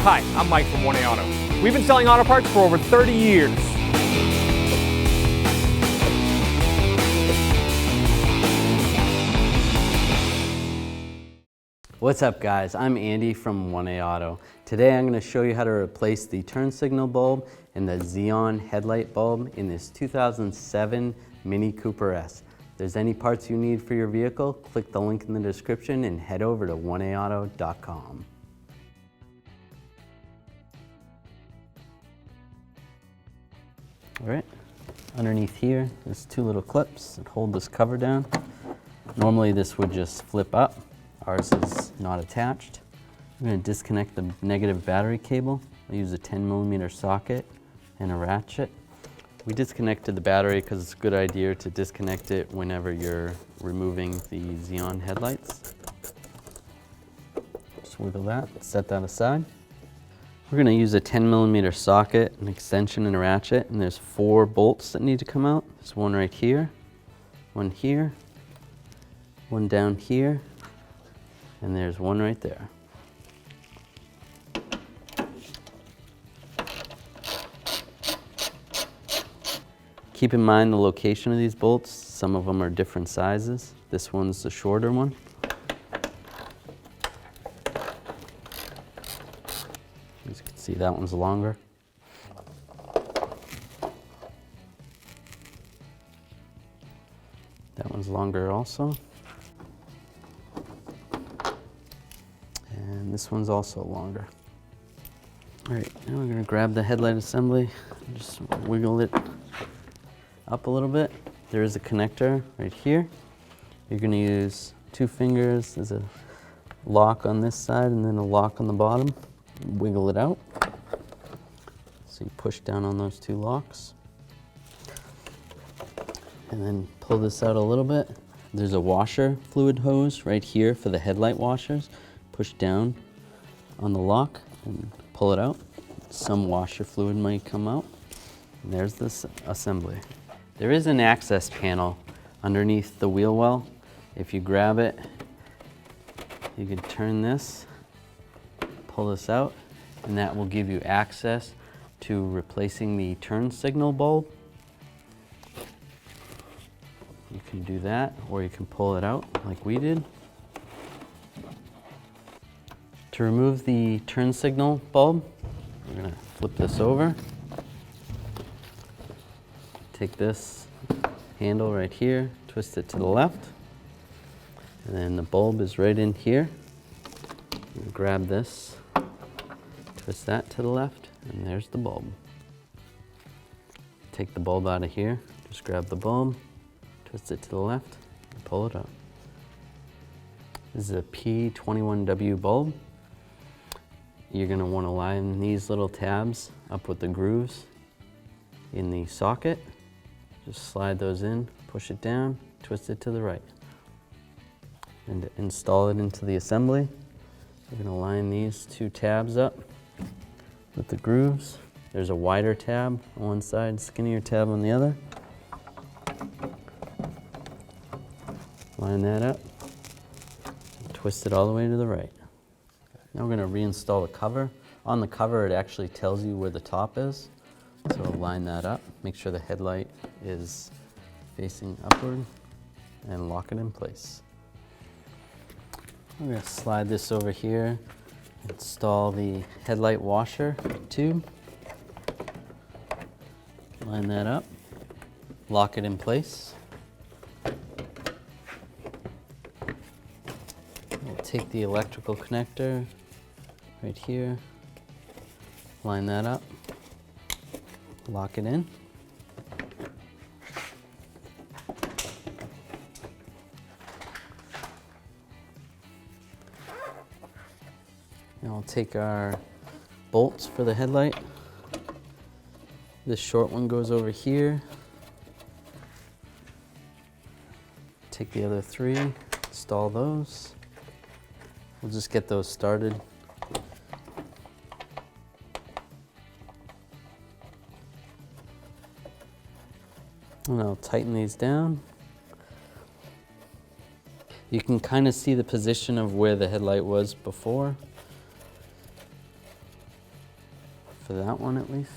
Hi, I'm Mike from 1A Auto. We've been selling auto parts for over 30 years. What's up guys, I'm Andy from 1A Auto. Today I'm going to show you how to replace the turn signal bulb and the xenon headlight bulb in this 2007 Mini Cooper S. If there's any parts you need for your vehicle, click the link in the description and head over to 1aauto.com. Alright, underneath here there's two little clips that hold this cover down. Normally this would just flip up. Ours is not attached. I'm going to disconnect the negative battery cable. I use a 10mm socket and a ratchet. We disconnected the battery because it's a good idea to disconnect it whenever you're removing the xenon headlights. Just wiggle that, set that aside. We're going to use a 10mm socket, an extension, and a ratchet, and there's 4 bolts that need to come out. There's one right here, one here, one down here, and there's one right there. Keep in mind the location of these bolts. Some of them are different sizes. This one's the shorter one. As you can see, that one's longer. That one's longer also. And this one's also longer. All right, now we're gonna grab the headlight assembly and just wiggle it up a little bit. There is a connector right here. You're gonna use 2 fingers. There's a lock on this side and then a lock on the bottom. Wiggle it out. So you push down on those 2 locks. And then pull this out a little bit. There's a washer fluid hose right here for the headlight washers. Push down on the lock and pull it out. Some washer fluid might come out. And there's this assembly. There is an access panel underneath the wheel well. If you grab it, you can turn this, pull this out, and that will give you access to replacing the turn signal bulb. You can do that, or you can pull it out like we did. To remove the turn signal bulb, we're going to flip this over. Take this handle right here, twist it to the left, and then the bulb is right in here. You grab this, twist that to the left, and there's the bulb. Take the bulb out of here, just grab the bulb, twist it to the left, and pull it out. This is a P21W bulb. You're going to want to line these little tabs up with the grooves in the socket. Just slide those in, push it down, twist it to the right. And to install it into the assembly, you're going to line these 2 tabs up with the grooves. There's a wider tab on one side, skinnier tab on the other. Line that up, and twist it all the way to the right. Now we're going to reinstall the cover. On the cover, it actually tells you where the top is. So line that up, make sure the headlight is facing upward, and lock it in place. We're going to slide this over here, install the headlight washer tube. Line that up, lock it in place. We'll take the electrical connector right here, line that up, lock it in. Now we'll take our bolts for the headlight. This short one goes over here. Take the other 3, install those. We'll just get those started. And I'll tighten these down. You can kind of see the position of where the headlight was before. for that one at least.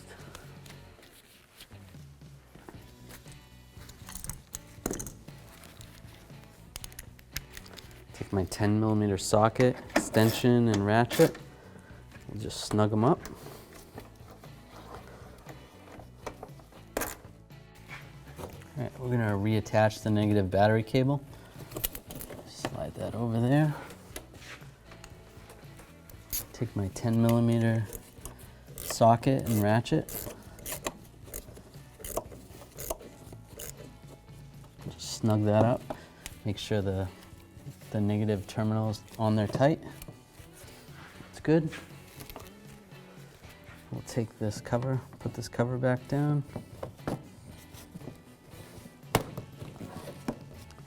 Take my 10mm socket, extension, and ratchet, and just snug them up. All right, we're gonna reattach the negative battery cable. Slide that over there. Take my 10mm socket and ratchet. Just snug that up. Make sure the negative terminal is on there tight. It's good. We'll take this cover, put this cover back down.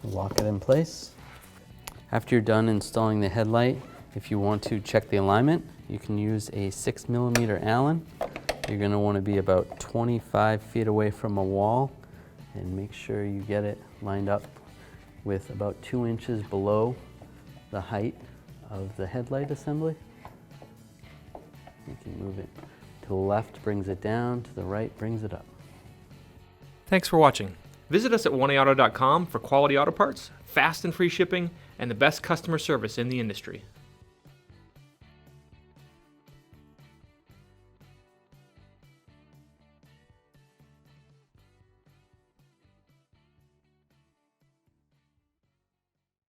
Lock it in place. After you're done installing the headlight, if you want to check the alignment, you can use a 6mm Allen. You're going to want to be about 25 feet away from a wall and make sure you get it lined up with about 2 inches below the height of the headlight assembly. You can move it to the left, brings it down, to the right, brings it up. Thanks for watching. Visit us at oneauto.com for quality auto parts, fast and free shipping, and the best customer service in the industry.